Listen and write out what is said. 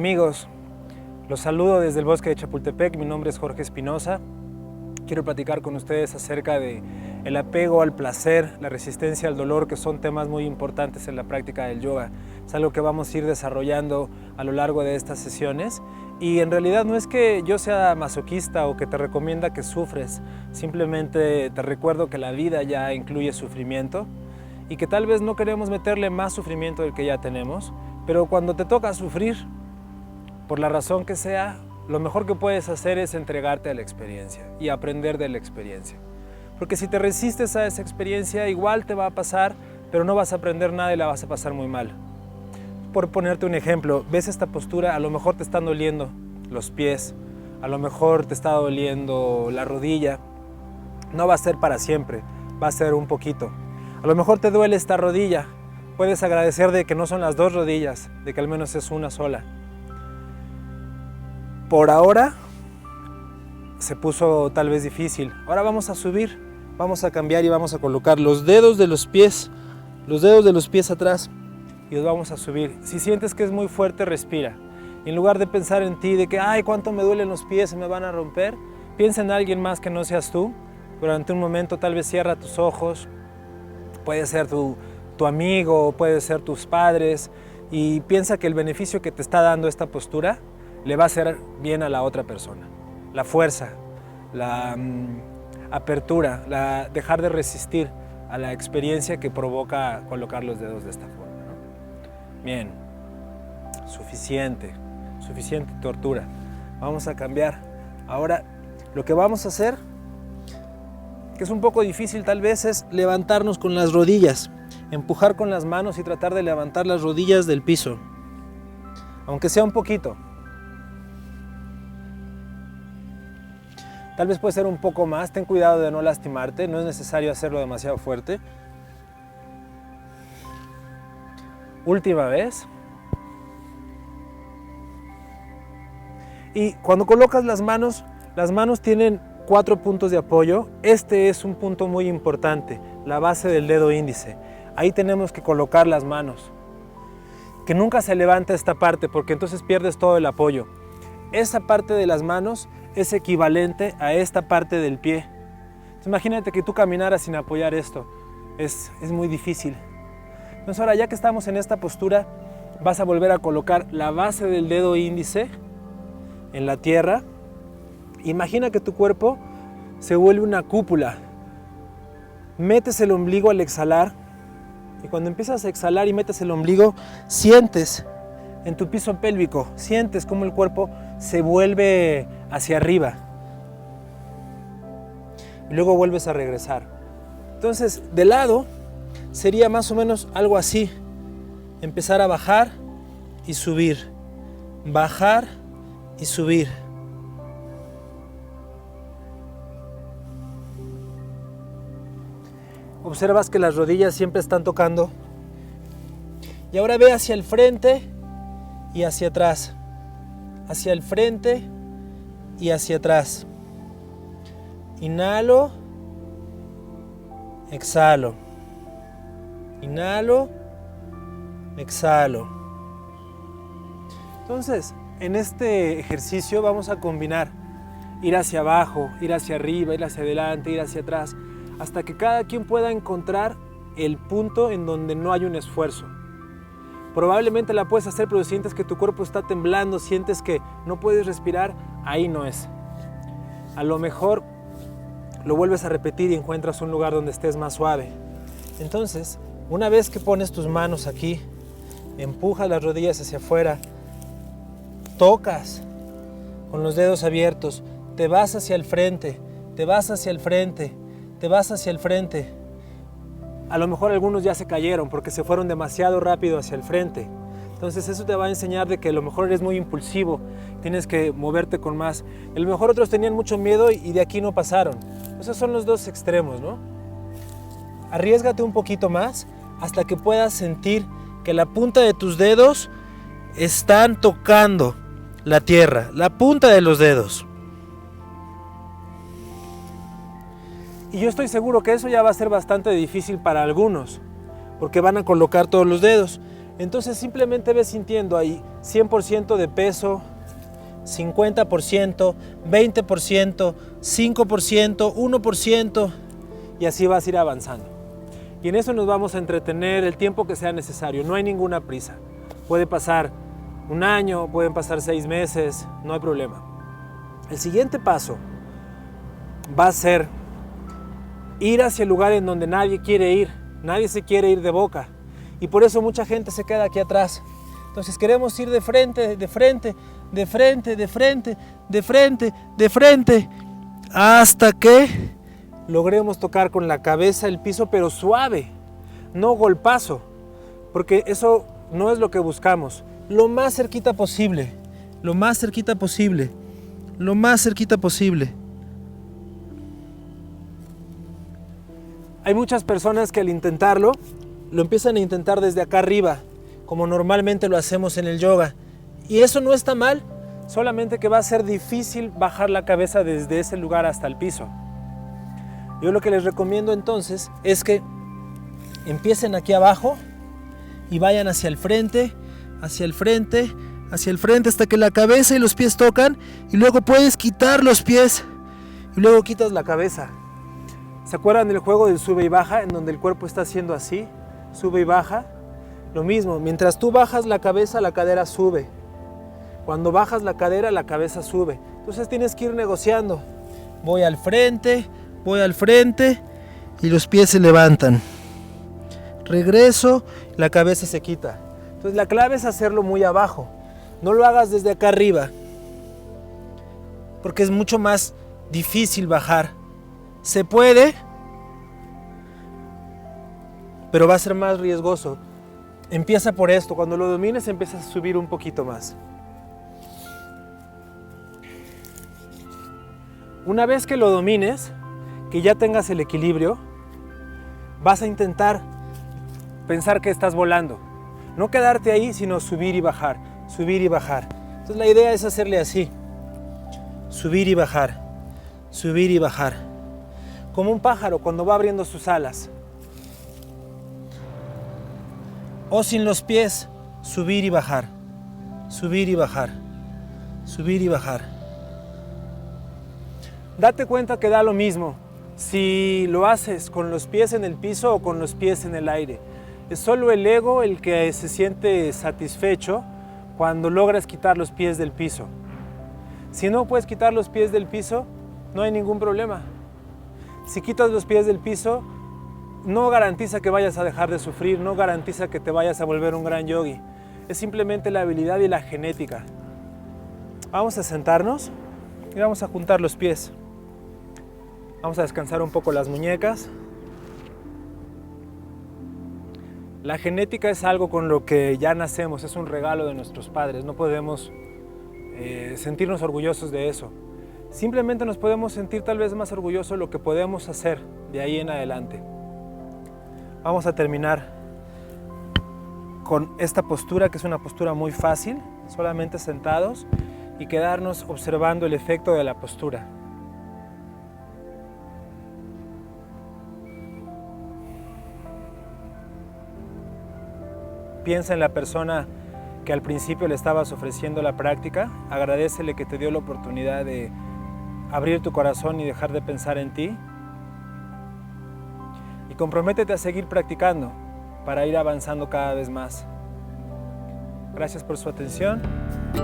Amigos, los saludo desde el bosque de Chapultepec. Mi nombre es Jorge Espinosa. Quiero platicar con ustedes acerca de el apego al placer, la resistencia al dolor, que son temas muy importantes en la práctica del yoga. Es algo que vamos a ir desarrollando a lo largo de estas sesiones. Y en realidad no es que yo sea masoquista o que te recomienda que sufres. Simplemente te recuerdo que la vida ya incluye sufrimiento y que tal vez no queremos meterle más sufrimiento del que ya tenemos. Pero cuando te toca sufrir, por la razón que sea, lo mejor que puedes hacer es entregarte a la experiencia y aprender de la experiencia. Porque si te resistes a esa experiencia, igual te va a pasar, pero no vas a aprender nada y la vas a pasar muy mal. Por ponerte un ejemplo, ves esta postura, a lo mejor te están doliendo los pies, a lo mejor te está doliendo la rodilla. No va a ser para siempre, va a ser un poquito. A lo mejor te duele esta rodilla, puedes agradecer de que no son las dos rodillas, de que al menos es una sola. Por ahora se puso tal vez difícil. Ahora vamos a subir, vamos a cambiar y vamos a colocar los dedos de los pies atrás y los vamos a subir. Si sientes que es muy fuerte, respira. Y en lugar de pensar en ti, de que ay, cuánto me duelen los pies, se me van a romper, piensa en alguien más que no seas tú. Durante un momento tal vez cierra tus ojos, puede ser tu amigo, puede ser tus padres, y piensa que el beneficio que te está dando esta postura le va a hacer bien a la otra persona. La fuerza, la apertura, dejar de resistir a la experiencia que provoca colocar los dedos de esta forma, ¿no? Bien, suficiente tortura. Vamos a cambiar. Ahora, lo que vamos a hacer, que es un poco difícil tal vez, es levantarnos con las rodillas, empujar con las manos y tratar de levantar las rodillas del piso, aunque sea un poquito. Tal vez puede ser un poco más, ten cuidado de no lastimarte, no es necesario hacerlo demasiado fuerte. Última vez. Y cuando colocas las manos tienen 4 puntos de apoyo. Este es un punto muy importante, la base del dedo índice. Ahí tenemos que colocar las manos. Que nunca se levante esta parte porque entonces pierdes todo el apoyo. Esa parte de las manos es equivalente a esta parte del pie. Entonces, imagínate que tú caminaras sin apoyar esto. Es muy difícil. Entonces ahora, ya que estamos en esta postura, vas a volver a colocar la base del dedo índice en la tierra. Imagina que tu cuerpo se vuelve una cúpula. Metes el ombligo al exhalar y cuando empiezas a exhalar y metes el ombligo, sientes en tu piso pélvico, sientes cómo el cuerpo se vuelve hacia arriba y luego vuelves a regresar. Entonces, de lado sería más o menos algo así: empezar a bajar y subir, bajar y subir. Observas que las rodillas siempre están tocando. Y ahora ve hacia el frente y hacia atrás, hacia el frente y hacia atrás. Inhalo, exhalo, inhalo, exhalo. Entonces, en este ejercicio vamos a combinar ir hacia abajo, ir hacia arriba, ir hacia adelante, ir hacia atrás, hasta que cada quien pueda encontrar el punto en donde no hay un esfuerzo. Probablemente la puedes hacer, pero sientes que tu cuerpo está temblando, sientes que no puedes respirar, ahí no es. A lo mejor lo vuelves a repetir y encuentras un lugar donde estés más suave. Entonces, una vez que pones tus manos aquí, empujas las rodillas hacia afuera, tocas con los dedos abiertos, te vas hacia el frente, te vas hacia el frente, te vas hacia el frente. A lo mejor algunos ya se cayeron porque se fueron demasiado rápido hacia el frente. Entonces eso te va a enseñar de que a lo mejor eres muy impulsivo, tienes que moverte con más. A lo mejor otros tenían mucho miedo y de aquí no pasaron. Esos son los dos extremos, ¿no? Arriésgate un poquito más hasta que puedas sentir que la punta de tus dedos están tocando la tierra, la punta de los dedos. Y yo estoy seguro que eso ya va a ser bastante difícil para algunos, porque van a colocar todos los dedos. Entonces simplemente ves sintiendo ahí 100% de peso, 50%, 20%, 5%, 1%, y así vas a ir avanzando. Y en eso nos vamos a entretener el tiempo que sea necesario, no hay ninguna prisa. Puede pasar un año, pueden pasar 6 meses, no hay problema. El siguiente paso va a ser ir hacia el lugar en donde nadie quiere ir, nadie se quiere ir de boca, y por eso mucha gente se queda aquí atrás. Entonces queremos ir de frente, de frente, de frente, de frente, de frente, de frente, hasta que logremos tocar con la cabeza el piso, pero suave, no golpazo, porque eso no es lo que buscamos. Lo más cerquita posible, lo más cerquita posible, lo más cerquita posible. Hay muchas personas que al intentarlo, lo empiezan a intentar desde acá arriba, como normalmente lo hacemos en el yoga. Y eso no está mal, solamente que va a ser difícil bajar la cabeza desde ese lugar hasta el piso. Yo lo que les recomiendo entonces es que empiecen aquí abajo y vayan hacia el frente, hacia el frente, hacia el frente hasta que la cabeza y los pies tocan, y luego puedes quitar los pies y luego quitas la cabeza. ¿Se acuerdan del juego del sube y baja, en donde el cuerpo está haciendo así, sube y baja? Lo mismo, mientras tú bajas la cabeza, la cadera sube. Cuando bajas la cadera, la cabeza sube. Entonces tienes que ir negociando. Voy al frente y los pies se levantan. Regreso, la cabeza se quita. Entonces la clave es hacerlo muy abajo. No lo hagas desde acá arriba, porque es mucho más difícil bajar. Se puede, pero va a ser más riesgoso. Empieza por esto, cuando lo domines empiezas a subir un poquito más. Una vez que lo domines, que ya tengas el equilibrio, vas a intentar pensar que estás volando. No quedarte ahí, sino subir y bajar, subir y bajar. Entonces la idea es hacerle así, subir y bajar, subir y bajar. Como un pájaro cuando va abriendo sus alas. O sin los pies, subir y bajar, subir y bajar, subir y bajar. Date cuenta que da lo mismo si lo haces con los pies en el piso o con los pies en el aire. Es solo el ego el que se siente satisfecho cuando logras quitar los pies del piso. Si no puedes quitar los pies del piso, no hay ningún problema. Si quitas los pies del piso, no garantiza que vayas a dejar de sufrir, no garantiza que te vayas a volver un gran yogi. Es simplemente la habilidad y la genética. Vamos a sentarnos y vamos a juntar los pies. Vamos a descansar un poco las muñecas. La genética es algo con lo que ya nacemos, es un regalo de nuestros padres. No podemos sentirnos orgullosos de eso. Simplemente nos podemos sentir tal vez más orgullosos de lo que podemos hacer de ahí en adelante. Vamos a terminar con esta postura, que es una postura muy fácil, solamente sentados y quedarnos observando el efecto de la postura. Piensa en la persona que al principio le estabas ofreciendo la práctica, agradécele que te dio la oportunidad de abrir tu corazón y dejar de pensar en ti. Y comprométete a seguir practicando para ir avanzando cada vez más. Gracias por su atención.